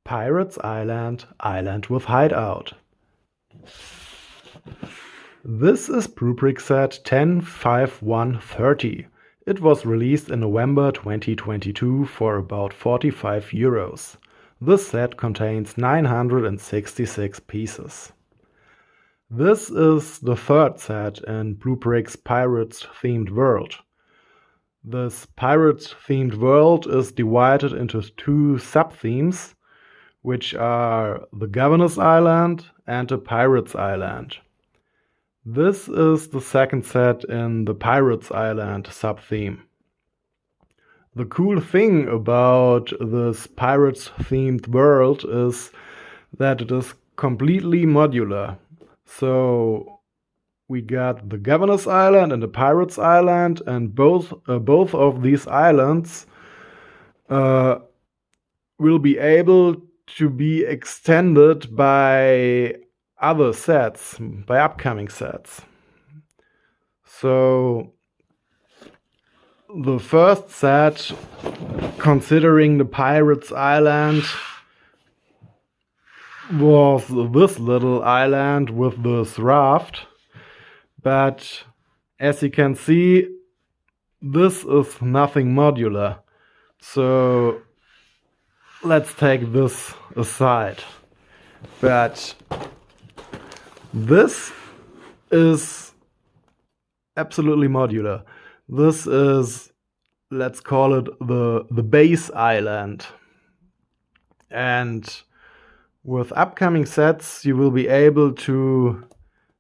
Pirates Island, Island with Hideout. This is BlueBrixx set 10.5.1.30. It was released in November 2022 for about €45. This set contains 966 pieces. This is the third set in BlueBrixx Pirates themed world. This Pirates themed world is divided into two sub-themes, which are the Governor's Island and the Pirates Island. This is the second set in the Pirates Island sub-theme. The cool thing about this Pirates themed world is that it is completely modular. So we got the Governor's Island and the Pirates Island, and both of these islands will be able to be extended by other sets, by upcoming sets. So the first set, considering the Pirates Island, was this little island with this raft, but as you can see, this is nothing modular. So let's take this aside. But this is absolutely modular. This is, let's call it the base island. And with upcoming sets, you will be able to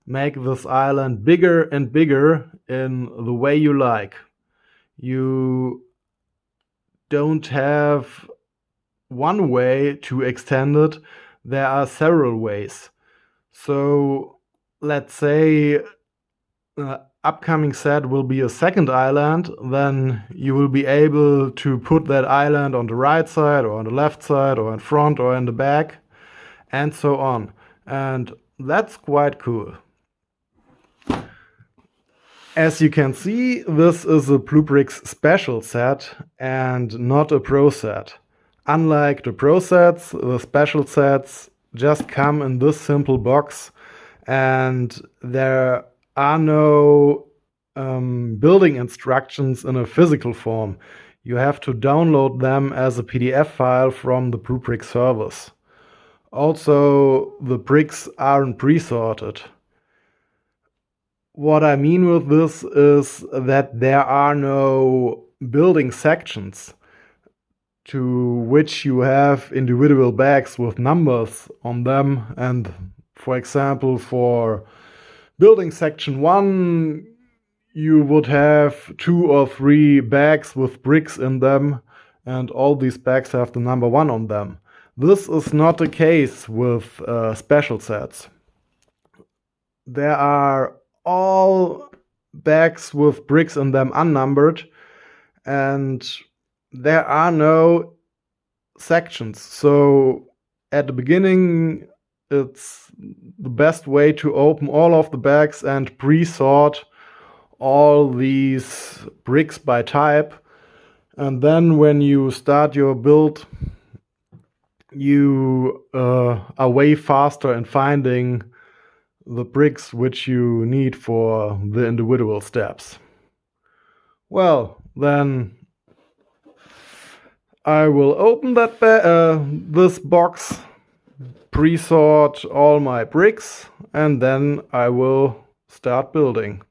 make this island bigger and bigger in the way you like. You don't have one way to extend it. There are several ways. So let's say upcoming set will be a second island, then you will be able to put that island on the right side or on the left side or in front or in the back and so on. And that's quite cool. As you can see, this is a BlueBrixx special set and not a pro set. Unlike the pro sets, the special sets just come in this simple box, and there are no building instructions in a physical form. You have to download them as a PDF file from the BlueBrixx servers. Also, the bricks aren't pre-sorted. What I mean with this is that there are no building sections to which you have individual bags with numbers on them. And for example, for building section 1, you would have 2 or 3 bags with bricks in them, and all these bags have the number 1 on them. This is not the case with special sets. There are all bags with bricks in them unnumbered, and there are no sections. So at the beginning, it's the best way to open all of the bags and pre-sort all these bricks by type. And then when you start your build, you are way faster in finding the bricks which you need for the individual steps. Well, then I will open that this box, pre-sort all my bricks, and then I will start building.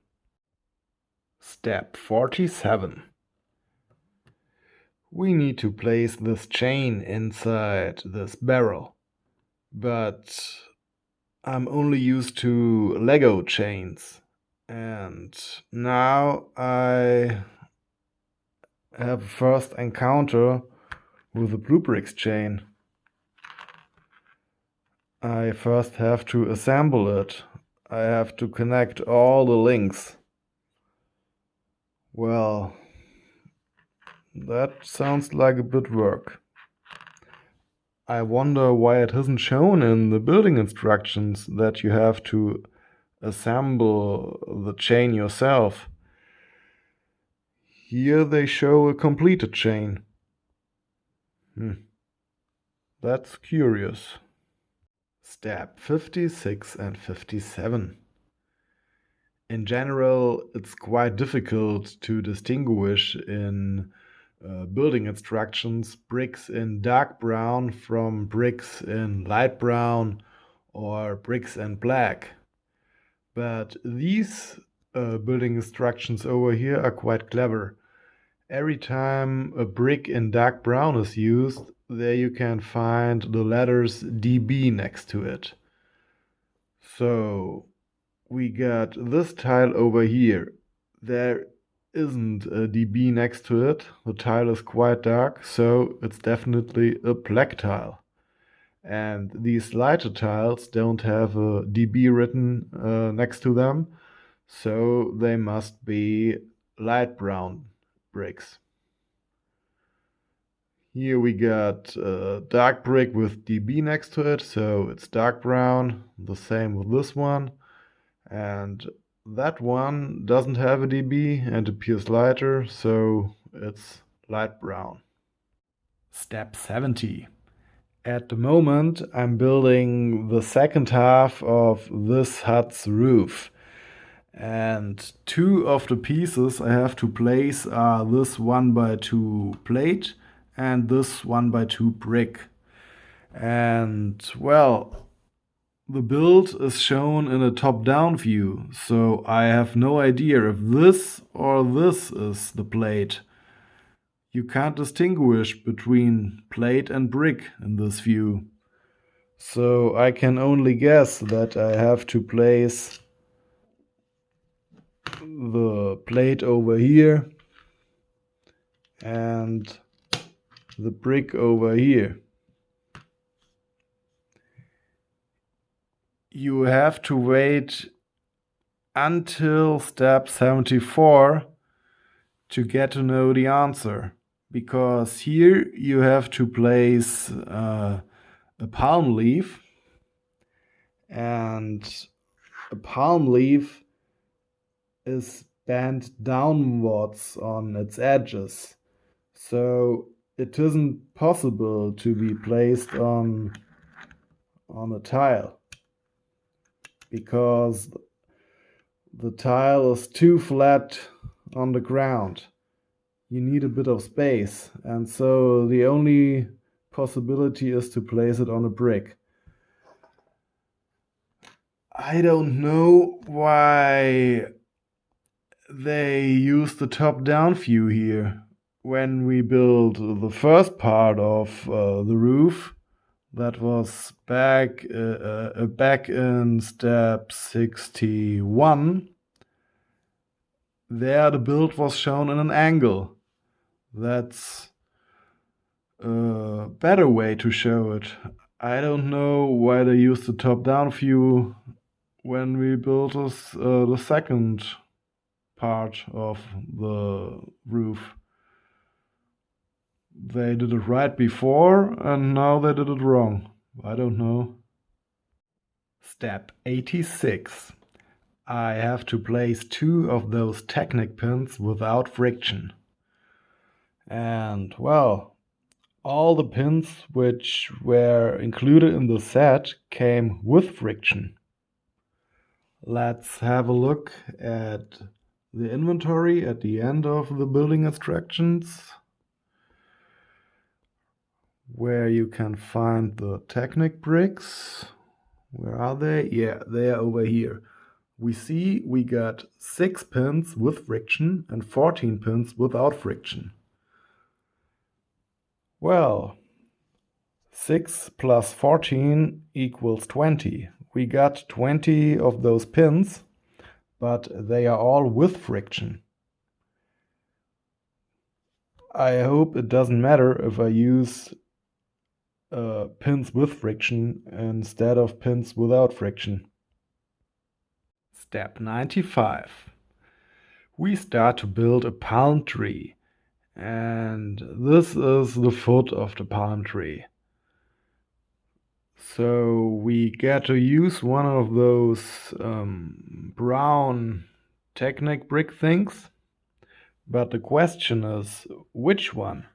Step 47. We need to place this chain inside this barrel, but I'm only used to Lego chains, and now I have a first encounter with the BlueBrixx chain. I first have to assemble it. I have to connect all the links. Well, that sounds like a bit work. I wonder why it isn't shown in the building instructions that you have to assemble the chain yourself. Here they show a completed chain. That's curious. Step 56 and 57. In general, it's quite difficult to distinguish in building instructions bricks in dark brown from bricks in light brown or bricks in black. But these building instructions over here are quite clever. Every time a brick in dark brown is used, there you can find the letters DB next to it. So we got this tile over here. There isn't a DB next to it. The tile is quite dark, so it's definitely a black tile. And these lighter tiles don't have a DB written next to them, so they must be light brown bricks. Here we got a dark brick with DB next to it, so it's dark brown. The same with this one. And that one doesn't have a DB and appears lighter, so it's light brown. Step 70. At the moment, I'm building the second half of this hut's roof. And two of the pieces I have to place are this 1x2 plate and this 1x2 brick. And well, the build is shown in a top-down view, so I have no idea if this or this is the plate. You can't distinguish between plate and brick in this view. So I can only guess that I have to place the plate over here and the brick over here. You have to wait until step 74 to get to know the answer, because here you have to place a palm leaf, and a palm leaf is bent downwards on its edges, so it isn't possible to be placed on a tile, because the tile is too flat on the ground. You need a bit of space, and so the only possibility is to place it on a brick. I don't know why they use the top-down view here. When we built the first part of the roof, that was back in step 61, there the build was shown in an angle. That's a better way to show it. I don't know why they used the top-down view when we built the second part of the roof. They did it right before, and now they did it wrong. I don't know. Step 86. I have to place two of those Technic pins without friction. And, well, all the pins which were included in the set came with friction. Let's have a look at the inventory at the end of the building instructions, where you can find the Technic bricks. Where are they? Yeah, they are over here. We see we got 6 pins with friction and 14 pins without friction. Well, 6 plus 14 equals 20. We got 20 of those pins, but they are all with friction. I hope it doesn't matter if I use pins with friction instead of pins without friction. Step 95. We start to build a palm tree, and this is the foot of the palm tree. So we get to use one of those brown Technic brick things, but the question is which one?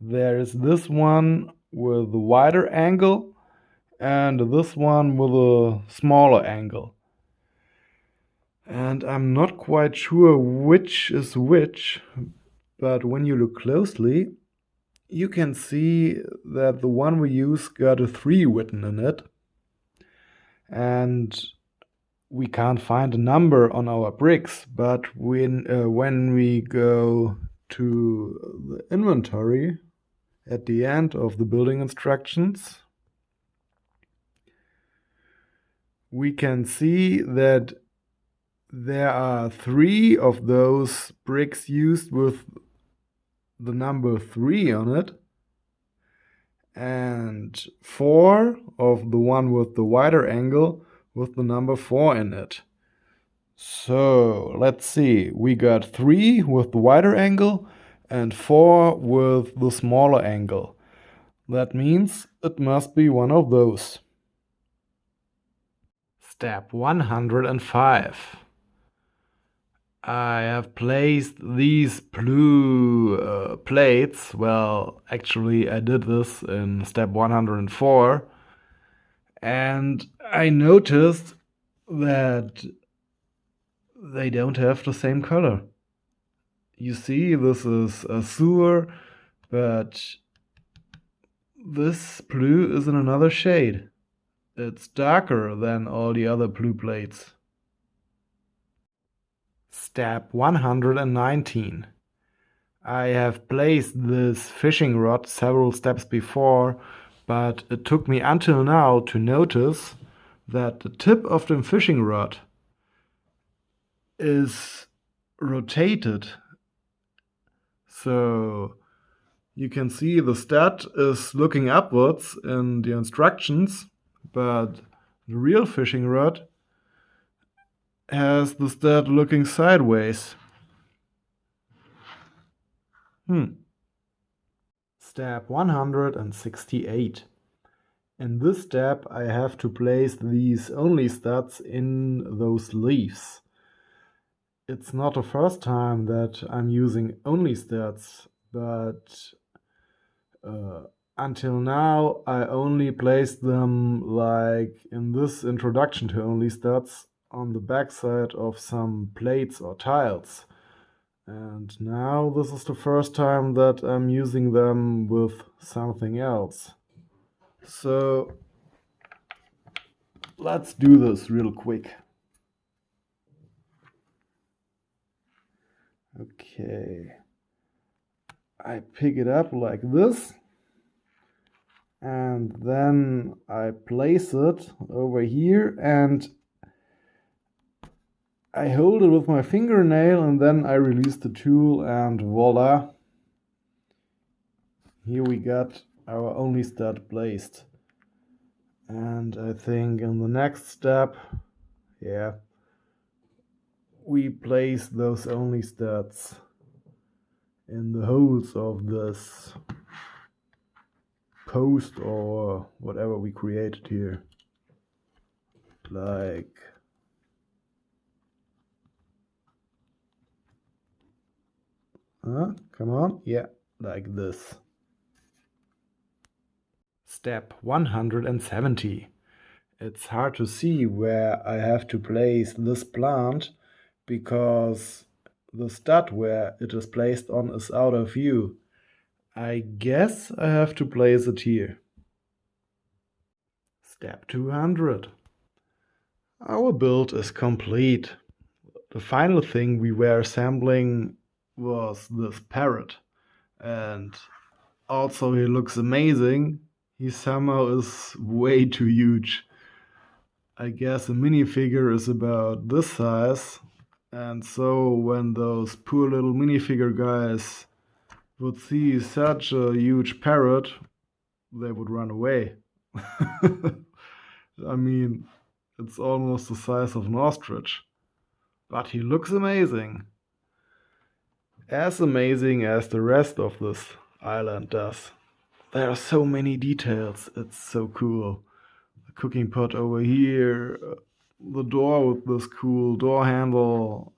There is this one with a wider angle and this one with a smaller angle. And I'm not quite sure which is which, but when you look closely, you can see that the one we use got a 3 written in it. And we can't find a number on our bricks, but when we go to the inventory at the end of the building instructions, we can see that there are 3 of those bricks used with the number 3 on it, and 4 of the one with the wider angle with the number 4 in it. So let's see, we got 3 with the wider angle and 4 with the smaller angle. That means it must be one of those. Step 105. I have placed these blue plates. Well, actually I did this in step 104, and I noticed that they don't have the same color. You see, this is a sewer, but this blue is in another shade. It's darker than all the other blue plates. Step 119. I have placed this fishing rod several steps before, but it took me until now to notice that the tip of the fishing rod is rotated. So you can see the stud is looking upwards in the instructions, but the real fishing rod has the stud looking sideways. Step 168. In this step I have to place these only studs in those leaves. It's not the first time that I'm using only studs, but until now I only placed them like in this introduction to only studs on the backside of some plates or tiles. And now this is the first time that I'm using them with something else. So let's do this real quick. Okay. I pick it up like this, and then I place it over here and I hold it with my fingernail, and then I release the tool, and voila, here we got our only stud placed. And I think in the next step, we place those only studs in the holes of this post or whatever we created here, like come on, like this. Step 170. It's hard to see where I have to place this plant because the stud where it is placed on is out of view. I guess I have to place it here. Step 200. Our build is complete. The final thing we were assembling was this parrot, and also he looks amazing. He somehow is way too huge. I guess a minifigure is about this size, and so when those poor little minifigure guys would see such a huge parrot, they would run away. I mean, it's almost the size of an ostrich. But he looks amazing. As amazing as the rest of this island does. There are so many details, it's so cool. The cooking pot over here, the door with this cool door handle,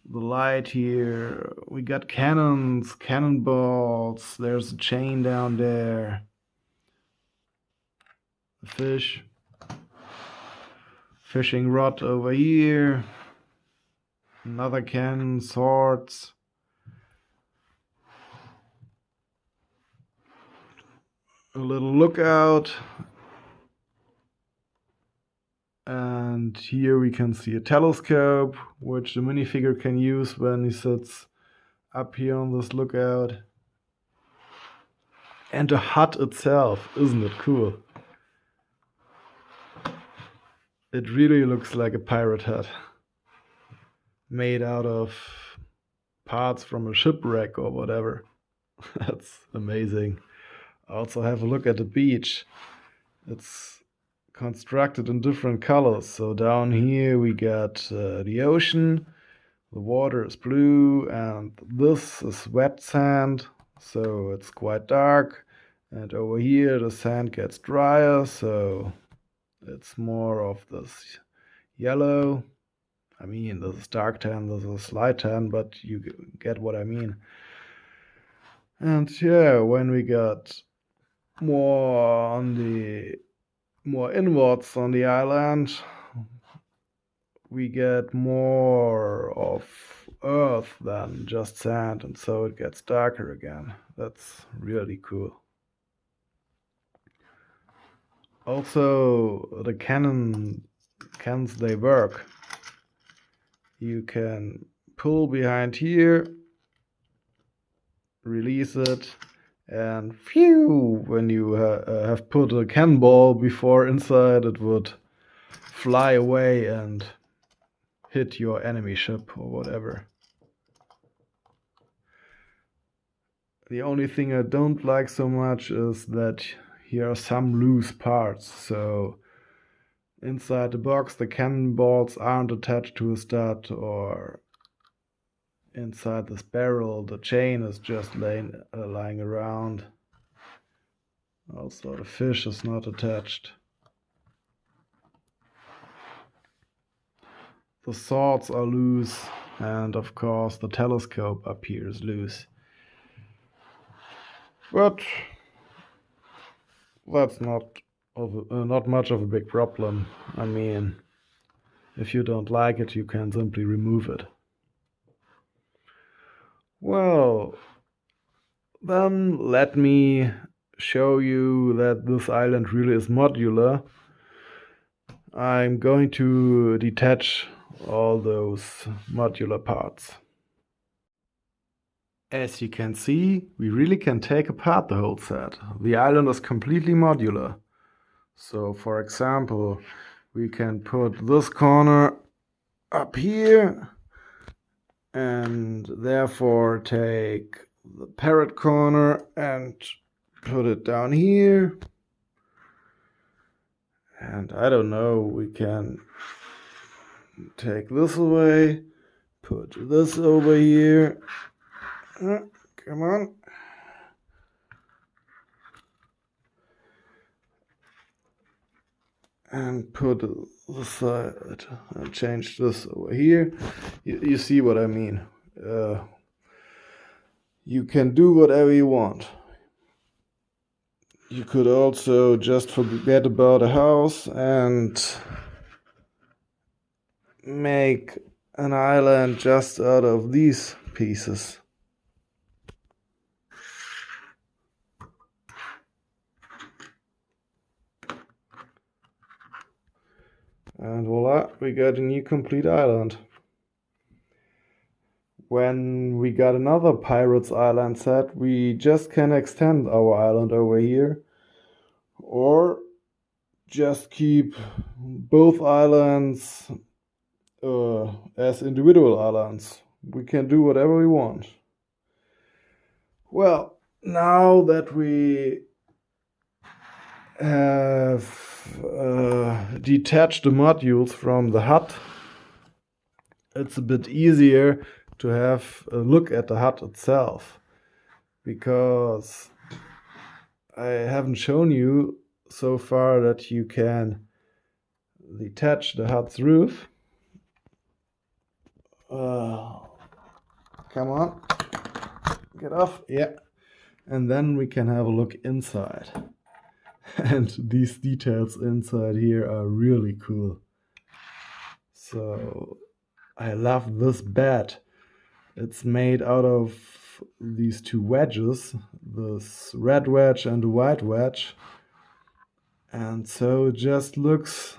the light here, we got cannons, cannonballs, there's a chain down there. a fish, fishing rod over here, another cannon, swords, a little lookout, and here we can see a telescope which the minifigure can use when he sits up here on this lookout. And the hut itself, isn't it cool? It really looks like a pirate hut made out of parts from a shipwreck or whatever. That's amazing. Also have a look at the beach. It's constructed in different colors. So down here we got the ocean, the water is blue, and this is wet sand, so it's quite dark. And over here the sand gets drier, so it's more of this yellow. I mean, this is dark tan, this is light tan, but you get what I mean. And yeah, when we got more inwards on the island, we get more of earth than just sand, and so it gets darker again. That's really cool. Also, the cannons, they work. You can pull behind here, release it, and phew, when you have put a cannonball before inside, it would fly away and hit your enemy ship or whatever. The only thing I don't like so much is that here are some loose parts. So inside the box the cannonballs aren't attached to a stud, or inside this barrel the chain is just lying around. Also the fish is not attached. The swords are loose, and of course the telescope up here is loose. But that's not much of a big problem. I mean, if you don't like it, you can simply remove it. Well, then let me show you that this island really is modular. I'm going to detach all those modular parts. As you can see, we really can take apart the whole set. The island is completely modular. So for example, we can put this corner up here and therefore take the parrot corner and put it down here. And I don't know, we can take this away, put this over here. Come on. And put the side and change this over here. You see what I mean. You can do whatever you want. You could also just forget about a house and make an island just out of these pieces. And voila, we got a new complete island. When we got another Pirates Island set, we just can extend our island over here, or just keep both islands as individual islands. We can do whatever we want. Well, now that we have detached the modules from the hut, it's a bit easier to have a look at the hut itself, because I haven't shown you so far that you can detach the hut's roof. Come on, get off, yeah. And then we can have a look inside. And these details inside here are really cool. So I love this bed. It's made out of these two wedges, this red wedge and the white wedge. And so it just looks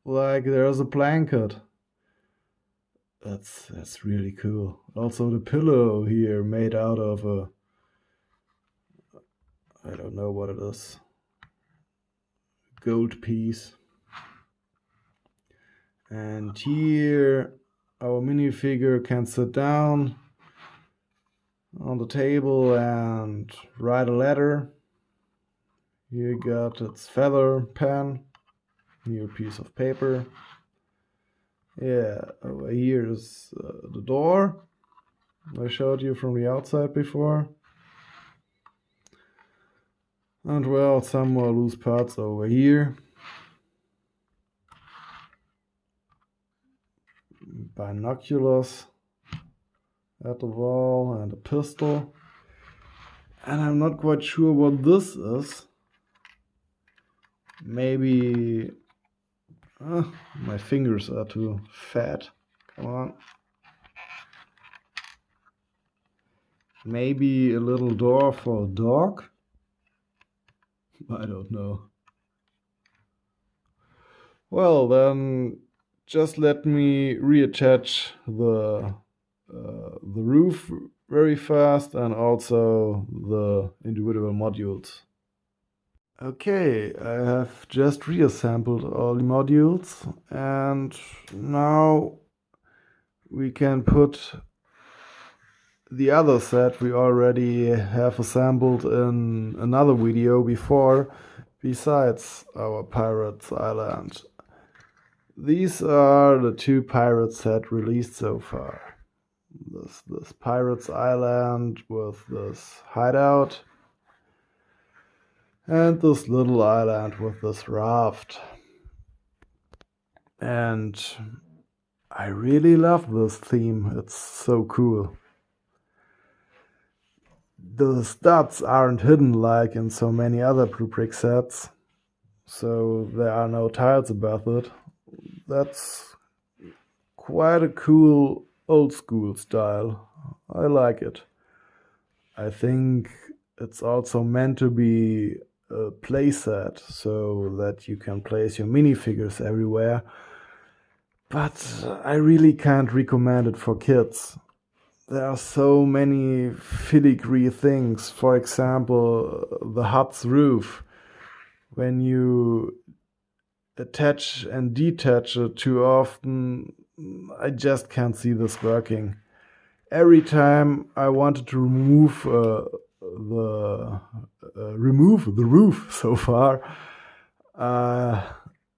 like there's a blanket. That's really cool. Also the pillow here made out of a, I don't know what it is, gold piece. And here our minifigure can sit down on the table and write a letter. Here you got its feather pen, here a piece of paper. Yeah, over here is the door I showed you from the outside before. And well, some more loose parts over here. Binoculars at the wall and a pistol. And I'm not quite sure what this is. Maybe... my fingers are too fat. Come on. Maybe a little door for a dog? I don't know. Well, then just let me reattach the roof very fast and also the individual modules. Okay, I have just reassembled all the modules and now we can put the other set we already have assembled in another video before, besides our Pirates Island. These are the two pirate sets released so far. This Pirates Island with this hideout and this little island with this raft. And I really love this theme, it's so cool. The studs aren't hidden like in so many other BlueBrixx sets, so there are no tiles above it. That's quite a cool old school style. I like it. I think it's also meant to be a playset so that you can place your minifigures everywhere. But I really can't recommend it for kids. There are so many filigree things. For example, the hut's roof. When you attach and detach it too often, I just can't see this working. Every time I wanted to remove the roof so far,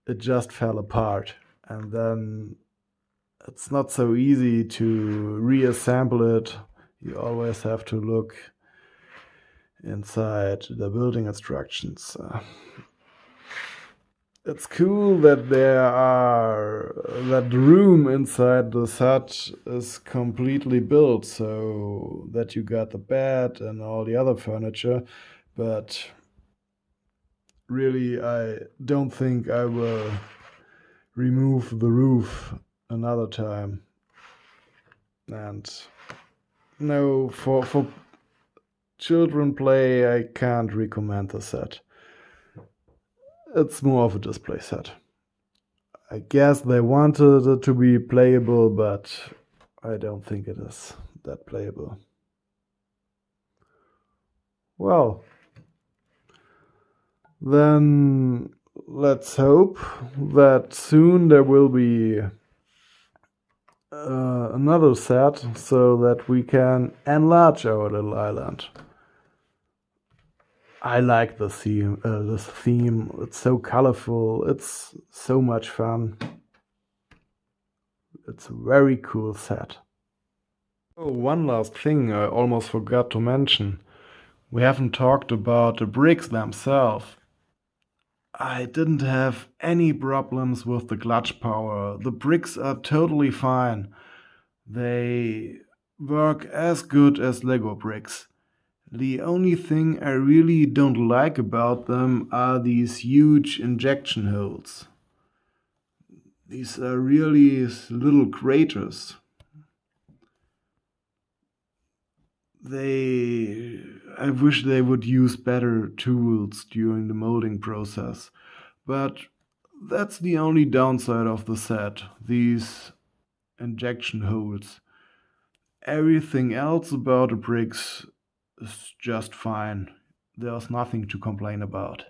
it just fell apart, and then it's not so easy to reassemble it. You always have to look inside the building instructions. It's cool that that the room inside the hut is completely built so that you got the bed and all the other furniture, but really I don't think I will remove the roof another time. And no, for children play I can't recommend the set. It's more of a display set. I guess they wanted it to be playable, but I don't think it is that playable. Well, then let's hope that soon there will be another set so that we can enlarge our little island. I like this theme. It's so colorful. It's so much fun. It's a very cool set. Oh, one last thing I almost forgot to mention. We haven't talked about the bricks themselves. I didn't have any problems with the clutch power. The bricks are totally fine. They work as good as Lego bricks. The only thing I really don't like about them are these huge injection holes. These are really little craters. I wish they would use better tools during the molding process. But that's the only downside of the set, these injection holes. Everything else about the bricks is just fine. There's nothing to complain about.